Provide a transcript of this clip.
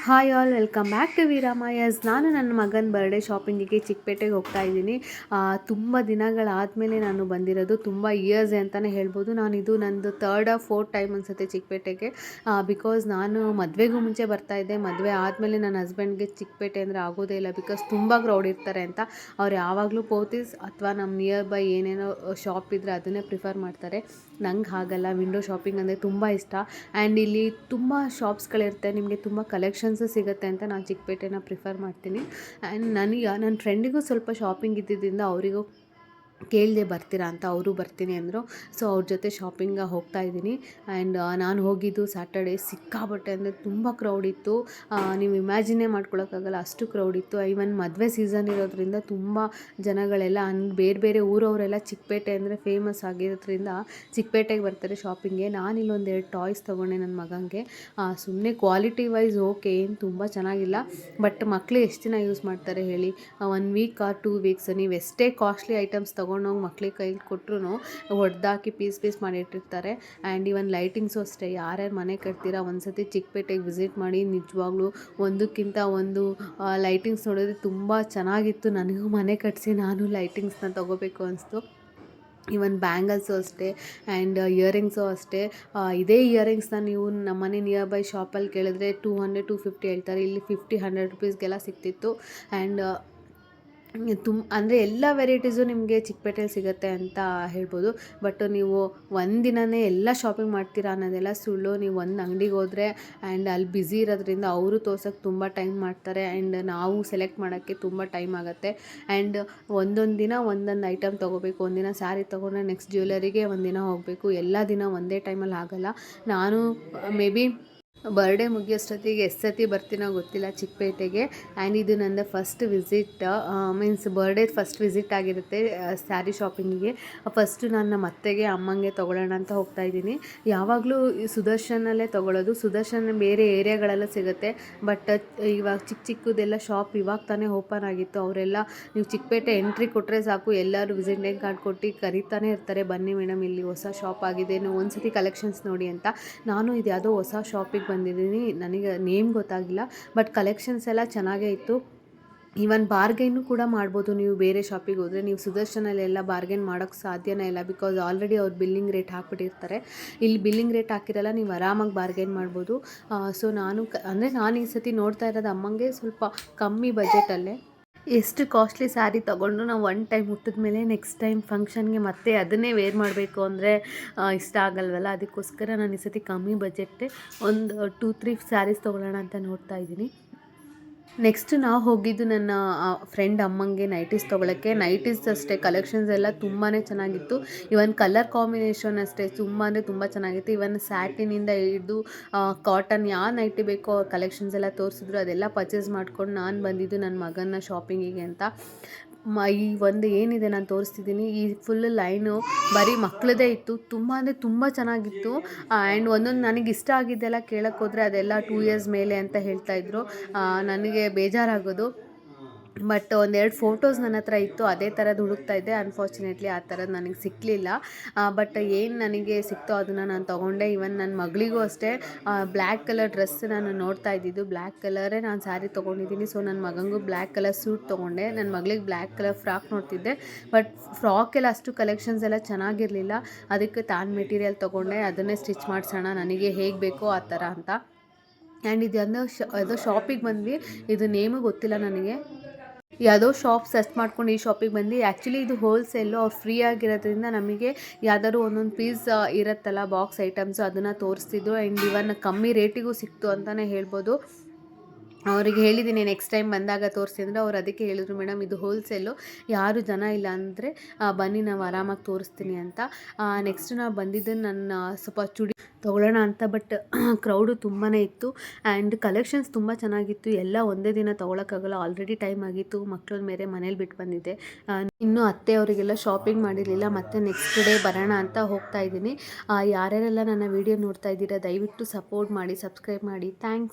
Hi all, welcome back to ವೀರಾಮಯಸ್. ನಾನು ನನ್ನ ಮಗನ ಬರ್ಡೇ ಶಾಪಿಂಗಿಗೆ ಚಿಕ್ಕಪೇಟೆಗೆ ಹೋಗ್ತಾ ಇದ್ದೀನಿ. ತುಂಬ ದಿನಗಳಾದಮೇಲೆ ನಾನು ಬಂದಿರೋದು, ತುಂಬ ಇಯರ್ಸ್ ಅಂತಲೇ ಹೇಳ್ಬೋದು. ಇದು ನಂದು ಥರ್ಡ್ ಆರ್ ಫೋರ್ತ್ ಟೈಮ್ ಅನಿಸುತ್ತೆ ಚಿಕ್ಕಪೇಟೆಗೆ. ಬಿಕಾಸ್ ನಾನು ಮದುವೆಗೂ ಮುಂಚೆ ಬರ್ತಾಯಿದ್ದೆ, ಮದುವೆ ಆದಮೇಲೆ ನನ್ನ ಹಸ್ಬೆಂಡ್ಗೆ ಚಿಕ್ಕಪೇಟೆ ಅಂದರೆ ಆಗೋದೇ ಇಲ್ಲ. ಬಿಕಾಸ್ ತುಂಬ ಕ್ರೌಡ್ ಇರ್ತಾರೆ ಅಂತ ಅವ್ರು ಯಾವಾಗಲೂ ಪೋತೀಸ್ ಅಥವಾ ನಮ್ಮ ನಿಯರ್ ಬೈ ಏನೇನೋ ಶಾಪ್ ಇದ್ದರೆ ಅದನ್ನೇ ಪ್ರಿಫರ್ ಮಾಡ್ತಾರೆ. ನಂಗೆ ಹಾಗಲ್ಲ, ವಿಂಡೋ ಶಾಪಿಂಗ್ ಅಂದರೆ ತುಂಬ ಇಷ್ಟ. ಆ್ಯಂಡ್ ಇಲ್ಲಿ ತುಂಬ ಶಾಪ್ಸ್ಗಳಿರುತ್ತೆ, ನಿಮಗೆ ತುಂಬ ಕಲೆಕ್ಷನ್ಸು ಸಿಗುತ್ತೆ ಅಂತ ನಾನು ಚಿಕ್ಕಪೇಟೆನ ಪ್ರಿಫರ್ ಮಾಡ್ತೀನಿ. ಆ್ಯಂಡ್ ನನ್ನ ಫ್ರೆಂಡಿಗೂ ಸ್ವಲ್ಪ ಶಾಪಿಂಗ್ ಇದ್ದಿದ್ದರಿಂದ ಅವರಿಗೂ ಕೇಳಿದೆ ಬರ್ತೀರಾ ಅಂತ, ಅವರು ಬರ್ತೀನಿ ಅಂದರು. ಸೊ ಅವ್ರ ಜೊತೆ ಶಾಪಿಂಗ ಹೋಗ್ತಾ ಇದ್ದೀನಿ. ಆ್ಯಂಡ್ ನಾನು ಹೋಗಿದ್ದು ಸ್ಯಾಟರ್ಡೇ. ಸಿಕ್ಕಾಬಟ್ಟೆ ಅಂದರೆ ತುಂಬ ಕ್ರೌಡ್ ಇತ್ತು, ನೀವು ಇಮ್ಯಾಜಿನೇ ಮಾಡ್ಕೊಳಕ್ಕಾಗಲ್ಲ, ಅಷ್ಟು ಕ್ರೌಡ್ ಇತ್ತು. ಈವನ್ ಮದುವೆ ಸೀಸನ್ ಇರೋದ್ರಿಂದ ತುಂಬ ಜನಗಳೆಲ್ಲ ಬೇರೆ ಬೇರೆ ಊರವರೆಲ್ಲ ಚಿಕ್ಕಪೇಟೆ ಅಂದರೆ ಫೇಮಸ್ ಆಗಿರೋದ್ರಿಂದ ಚಿಕ್ಕಪೇಟೆಗೆ ಬರ್ತಾರೆ ಶಾಪಿಂಗ್ಗೆ. ನಾನಿಲ್ಲೊಂದೆರಡು ಟಾಯ್ಸ್ ತೊಗೊಂಡೆ ನನ್ನ ಮಗನಿಗೆ. ಸುಮ್ಮನೆ ಕ್ವಾಲಿಟಿ ವೈಸ್ ಓಕೆ, ಏನು ತುಂಬ ಚೆನ್ನಾಗಿಲ್ಲ, ಬಟ್ ಮಕ್ಕಳು ಎಷ್ಟು ದಿನ ಯೂಸ್ ಮಾಡ್ತಾರೆ ಹೇಳಿ? 1 ವೀಕ್ ಆರ್ 2 ವೀಕ್ಸ್. ನೀವು ಎಷ್ಟೇ ಕಾಸ್ಟ್ಲಿ ಐಟಮ್ಸ್ ತೊಗೊಂಡೋಗಿ ಮಕ್ಳಿಗೆ ಕೈಲಿ ಕೊಟ್ಟರು ಹೊಡೆದಾಕಿ ಪೀಸ್ ಮಾಡಿಟ್ಟಿರ್ತಾರೆ. ಆ್ಯಂಡ್ ಇವನ್ ಲೈಟಿಂಗ್ಸು ಅಷ್ಟೇ, ಯಾರ್ಯಾರು ಮನೆ ಕಟ್ತೀರಾ ಒಂದ್ಸತಿ ಚಿಕ್ಕಪೇಟೆಗೆ ವಿಸಿಟ್ ಮಾಡಿ. ನಿಜವಾಗ್ಲೂ ಒಂದಕ್ಕಿಂತ ಒಂದು ಲೈಟಿಂಗ್ಸ್ ನೋಡಿದ್ರೆ ತುಂಬ ಚೆನ್ನಾಗಿತ್ತು. ನನಗೂ ಮನೆ ಕಟ್ಟಿಸಿ ನಾನು ಲೈಟಿಂಗ್ಸ್ನ ತೊಗೋಬೇಕು ಅನಿಸ್ತು. ಇವನ್ ಬ್ಯಾಂಗಲ್ಸು ಅಷ್ಟೇ, ಆ್ಯಂಡ್ ಇಯರಿಂಗ್ಸು ಅಷ್ಟೇ. ಇದೇ ಇಯರಿಂಗ್ಸ್ನ ನೀವು ನಮ್ಮನೆ ನಿಯರ್ ಬೈ ಶಾಪಲ್ಲಿ ಕೇಳಿದ್ರೆ 200-250 ಹೇಳ್ತಾರೆ. ಇಲ್ಲಿ 50-100 ರುಪೀಸ್ಗೆಲ್ಲ ಸಿಗ್ತಿತ್ತು. ಆ್ಯಂಡ್ ಅಂದರೆ ಎಲ್ಲ ವೆರೈಟೀಸು ನಿಮಗೆ ಚಿಕ್ಕಪೇಟೆಯಲ್ಲಿ ಸಿಗುತ್ತೆ ಅಂತ ಹೇಳ್ಬೋದು. ಬಟ್ ನೀವು ಒಂದಿನವೇ ಎಲ್ಲ ಶಾಪಿಂಗ್ ಮಾಡ್ತೀರಾ ಅನ್ನೋದೆಲ್ಲ ಸುಳ್ಳು. ನೀವು ಒಂದು ಅಂಗಡಿಗೆ ಹೋದರೆ ಆ್ಯಂಡ್ ಅಲ್ಲಿ ಬ್ಯುಸಿ ಇರೋದ್ರಿಂದ ಅವರು ತೋರ್ಸೋಕ್ಕೆ ತುಂಬ ಟೈಮ್ ಮಾಡ್ತಾರೆ, ಆ್ಯಂಡ್ ನಾವು ಸೆಲೆಕ್ಟ್ ಮಾಡೋಕ್ಕೆ ತುಂಬ ಟೈಮ್ ಆಗುತ್ತೆ. ಆ್ಯಂಡ್ ಒಂದೊಂದು ದಿನ ಒಂದೊಂದು ಐಟಮ್ ತೊಗೋಬೇಕು. ಒಂದಿನ ಸ್ಯಾರಿ ತೊಗೊಂಡ್ರೆ ನೆಕ್ಸ್ಟ್ ಜ್ಯುವೆಲರಿಗೆ ಒಂದಿನ ಹೋಗಬೇಕು. ಎಲ್ಲ ದಿನ ಒಂದೇ ಟೈಮಲ್ಲಿ ಆಗಲ್ಲ. ನಾನು ಮೇ ಬಿ ಬರ್ಡೇ ಮುಗಿಯೋಷ್ಟೊತ್ತಿಗೆ ಎಷ್ಟು ಸತಿ ಬರ್ತೀನೋ ಗೊತ್ತಿಲ್ಲ ಚಿಕ್ಕಪೇಟೆಗೆ. ಆ್ಯಂಡ್ ಇದು ನನ್ನ first visit, means birthday first visit ಆಗಿರುತ್ತೆ ಸ್ಯಾರಿ ಶಾಪಿಂಗಿಗೆ. ಫಸ್ಟು ನಾನು ನಮ್ಮ ಅತ್ತೆಗೆ ಅಮ್ಮಂಗೆ ತೊಗೊಳ್ಳೋಣ ಅಂತ ಹೋಗ್ತಾ ಇದ್ದೀನಿ. ಯಾವಾಗಲೂ ಸುದರ್ಶನಲ್ಲೇ ತೊಗೊಳ್ಳೋದು. ಸುದರ್ಶನ್ ಬೇರೆ ಏರಿಯಾಗಳೆಲ್ಲ ಸಿಗುತ್ತೆ, ಬಟ್ ಇವಾಗ ಚಿಕ್ಕದೆಲ್ಲ ಶಾಪ್ ಇವಾಗ ತಾನೇ ಓಪನ್ ಆಗಿತ್ತು. ಅವರೆಲ್ಲ ನೀವು ಚಿಕ್ಕಪೇಟೆ ಎಂಟ್ರಿ ಕೊಟ್ಟರೆ ಸಾಕು, ಎಲ್ಲರೂ ವಿಸಿಟಿಂಗ್ ಕಾರ್ಡ್ ಕೊಟ್ಟು ಕರೀತಾನೆ ಇರ್ತಾರೆ, ಬನ್ನಿ ಮೇಡಮ್ ಇಲ್ಲಿ ಹೊಸ ಶಾಪ್ ಆಗಿದೆ, ನೀವು ಒಂದು ಸತಿ ಕಲೆಕ್ಷನ್ಸ್ ನೋಡಿ ಅಂತ. ನಾನು ಇದು ಯಾವುದೋ ಹೊಸ ಶಾಪಿಗೆ ಬಂದಿದ್ದೀನಿ, ನನಗೆ ನೇಮ್ ಗೊತ್ತಾಗಿಲ್ಲ, ಬಟ್ ಕಲೆಕ್ಷನ್ಸ್ ಎಲ್ಲ ಚೆನ್ನಾಗೇ ಇತ್ತು. ಈವನ್ ಬಾರ್ಗೈನು ಕೂಡ ಮಾಡ್ಬೋದು. ನೀವು ಬೇರೆ ಶಾಪಿಗೆ ಹೋದರೆ, ನೀವು ಸುದರ್ಶನಲ್ಲೆಲ್ಲ ಬಾರ್ಗೈನ್ ಮಾಡೋಕ್ಕೆ ಸಾಧ್ಯನೇ ಇಲ್ಲ, ಬಿಕಾಸ್ ಆಲ್ರೆಡಿ ಅವ್ರು ಬಿಲ್ಲಿಂಗ್ ರೇಟ್ ಹಾಕ್ಬಿಟ್ಟಿರ್ತಾರೆ. ಇಲ್ಲಿ ಬಿಲ್ಲಿಂಗ್ ರೇಟ್ ಹಾಕಿರಲ್ಲ, ನೀವು ಆರಾಮಾಗಿ ಬಾರ್ಗೈನ್ ಮಾಡ್ಬೋದು. ಸೊ ನಾನು ಈ ಸತಿ ನೋಡ್ತಾ ಇರೋದು ಅಮ್ಮಂಗೆ ಸ್ವಲ್ಪ ಕಮ್ಮಿ ಬಜೆಟಲ್ಲೇ. ಎಷ್ಟು ಕಾಸ್ಟ್ಲಿ ಸ್ಯಾರಿ ತೊಗೊಂಡು ನಾವು ಒನ್ ಟೈಮ್ ಹುಟ್ಟಿದ ಮೇಲೆ ನೆಕ್ಸ್ಟ್ ಟೈಮ್ ಫಂಕ್ಷನ್ಗೆ ಮತ್ತೆ ಅದನ್ನೇ ವೇರ್ ಮಾಡಬೇಕು ಅಂದರೆ ಇಷ್ಟ ಆಗಲ್ವಲ್ಲ. ಅದಕ್ಕೋಸ್ಕರ ನಾನು ಈ ಸತಿ ಕಮ್ಮಿ ಬಜೆಟ್ಟೆ ಒಂದು 2-3 ಸ್ಯಾರೀಸ್ ತೊಗೊಳ್ಳೋಣ ಅಂತ ನೋಡ್ತಾ ಇದ್ದೀನಿ. ನೆಕ್ಸ್ಟ್ ನಾವು ಹೋಗಿದ್ದು ನನ್ನ ಫ್ರೆಂಡ್ ಅಮ್ಮಂಗೆ ನೈಟೀಸ್ ತೊಗೊಳಕ್ಕೆ. ನೈಟೀಸ್ ಅಷ್ಟೇ ಕಲೆಕ್ಷನ್ಸ್ ಎಲ್ಲ ತುಂಬಾ ಚೆನ್ನಾಗಿತ್ತು. ಇವನ್ ಕಲರ್ ಕಾಂಬಿನೇಷನ್ ಅಷ್ಟೇ ತುಂಬ ಚೆನ್ನಾಗಿತ್ತು. ಇವನ್ ಸ್ಯಾಟಿನಿಂದ ಹಿಡಿದು ಕಾಟನ್ ಯಾವ ನೈಟಿ ಬೇಕೋ ಕಲೆಕ್ಷನ್ಸ್ ಎಲ್ಲ ತೋರಿಸಿದ್ರು. ಅದೆಲ್ಲ ಪರ್ಚೇಸ್ ಮಾಡ್ಕೊಂಡು ನಾನು ಬಂದಿದ್ದು ನನ್ನ ಮಗನ ಶಾಪಿಂಗಿಗೆ ಅಂತ. ಈ ಒಂದು ಏನಿದೆ ನಾನು ತೋರಿಸ್ತಿದ್ದೀನಿ, ಈ ಫುಲ್ ಲೈನು ಬರೀ ಮಕ್ಕಳದೇ ಇತ್ತು. ತುಂಬ ಚೆನ್ನಾಗಿತ್ತು. ಆ್ಯಂಡ್ ಒಂದೊಂದು ನನಗೆ ಇಷ್ಟ ಆಗಿದ್ದೆಲ್ಲ ಕೇಳಕ್ಕೆ ಹೋದರೆ ಅದೆಲ್ಲ 2 ಇಯರ್ಸ್ ಮೇಲೆ ಅಂತ ಹೇಳ್ತಾಯಿದ್ರು. ನನಗೆ ಬೇಜಾರಾಗೋದು. ಬಟ್ ಒಂದೆರಡು ಫೋಟೋಸ್ ನನ್ನ ಹತ್ರ ಇತ್ತು, ಅದೇ ಥರದ್ದು ಹುಡುಕ್ತಾ ಇದ್ದೆ. ಅನ್ಫಾರ್ಚುನೇಟ್ಲಿ ಆ ಥರದ್ದು ನನಗೆ ಸಿಕ್ಕಲಿಲ್ಲ. ಬಟ್ ಏನು ನನಗೆ ಸಿಕ್ತೋ ಅದನ್ನು ನಾನು ತೊಗೊಂಡೆ. ಇವನ್ ನನ್ನ ಮಗಳಿಗೂ ಅಷ್ಟೇ ಬ್ಲ್ಯಾಕ್ ಕಲರ್ ಡ್ರೆಸ್ ನಾನು ನೋಡ್ತಾ ಇದ್ದಿದ್ದು, ಬ್ಲ್ಯಾಕ್ ಕಲರೇ ನಾನು ಸ್ಯಾರಿ ತೊಗೊಂಡಿದ್ದೀನಿ. ಸೊ ನನ್ನ ಮಗನಿಗೂ ಬ್ಲ್ಯಾಕ್ ಕಲರ್ ಸೂಟ್ ತೊಗೊಂಡೆ. ನನ್ನ ಮಗಳಿಗೆ ಬ್ಲ್ಯಾಕ್ ಕಲರ್ ಫ್ರಾಕ್ ನೋಡ್ತಿದ್ದೆ, ಬಟ್ ಫ್ರಾಕೆಲ್ಲ ಅಷ್ಟು ಕಲೆಕ್ಷನ್ಸ್ ಎಲ್ಲ ಚೆನ್ನಾಗಿರಲಿಲ್ಲ. ಅದಕ್ಕೆ ತಾನು ಮೆಟೀರಿಯಲ್ ತೊಗೊಂಡೆ, ಅದನ್ನೇ ಸ್ಟಿಚ್ ಮಾಡಿಸೋಣ ನನಗೆ ಹೇಗೆ ಬೇಕೋ ಆ ಥರ ಅಂತ. ಆ್ಯಂಡ್ ಇದು ಯಾವುದೋ ಶಾಪಿಗೆ ಬಂದ್ವಿ, ಇದು ನೇಮು ಗೊತ್ತಿಲ್ಲ ನನಗೆ. ಯಾವುದೋ ಶಾಪ್ ಸರ್ಚ್ ಮಾಡ್ಕೊಂಡು ಈ ಶಾಪಿಗೆ ಬಂದು. ಆ್ಯಕ್ಚುಲಿ ಇದು ಹೋಲ್ಸೇಲು, ಅವ್ರು ಫ್ರೀ ಆಗಿರೋದ್ರಿಂದ ನಮಗೆ ಯಾವ್ದಾದ್ರು ಒಂದೊಂದು ಪೀಸ್ ಇರುತ್ತಲ್ಲ ಬಾಕ್ಸ್ ಐಟಮ್ಸು, ಅದನ್ನು ತೋರಿಸ್ತಿದ್ರು. ಆ್ಯಂಡ್ ಇವನ್ ಕಮ್ಮಿ ರೇಟಿಗೂ ಸಿಕ್ತು ಅಂತಲೇ ಹೇಳ್ಬೋದು. ಅವ್ರಿಗೆ ಹೇಳಿದ್ದೀನಿ ನೆಕ್ಸ್ಟ್ ಟೈಮ್ ಬಂದಾಗ ತೋರಿಸಿ ಅಂದರೆ, ಅವ್ರು ಅದಕ್ಕೆ ಹೇಳಿದ್ರು, ಮೇಡಮ್ ಇದು ಹೋಲ್ಸೇಲು, ಯಾರು ಜನ ಇಲ್ಲ ಅಂದರೆ ಬನ್ನಿ ನಾವು ಆರಾಮಾಗಿ ತೋರಿಸ್ತೀನಿ ಅಂತ. ನೆಕ್ಸ್ಟ್ ನಾವು ಬಂದಿದ್ದು ನನ್ನ ಸ್ವಲ್ಪ ಚೂಡಿ ತೊಗೊಳ್ಳೋಣ ಅಂತ, ಬಟ್ ಕ್ರೌಡು ತುಂಬಾ ಇತ್ತು. ಆ್ಯಂಡ್ ಕಲೆಕ್ಷನ್ಸ್ ತುಂಬ ಚೆನ್ನಾಗಿತ್ತು. ಎಲ್ಲ ಒಂದೇ ದಿನ ತೊಗೊಳಕ್ಕಾಗಲ್ಲ, ಆಲ್ರೆಡಿ ಟೈಮ್ ಆಗಿತ್ತು. ಮಕ್ಕಳ ಮೇಲೆ ಮನೇಲಿ ಬಿಟ್ಟು ಬಂದಿದ್ದೆ. ಇನ್ನೂ ಅತ್ತೆ ಅವರಿಗೆಲ್ಲ ಶಾಪಿಂಗ್ ಮಾಡಿರಲಿಲ್ಲ, ಮತ್ತು ನೆಕ್ಸ್ಟ್ ಡೇ ಬರೋಣ ಅಂತ ಹೋಗ್ತಾ ಇದ್ದೀನಿ. ಯಾರ್ಯಾರೆಲ್ಲ ನನ್ನ ವೀಡಿಯೋ ನೋಡ್ತಾ ಇದ್ದೀರಾ ದಯವಿಟ್ಟು ಸಪೋರ್ಟ್ ಮಾಡಿ, ಸಬ್ಸ್ಕ್ರೈಬ್ ಮಾಡಿ. ಥ್ಯಾಂಕ್ಸ್.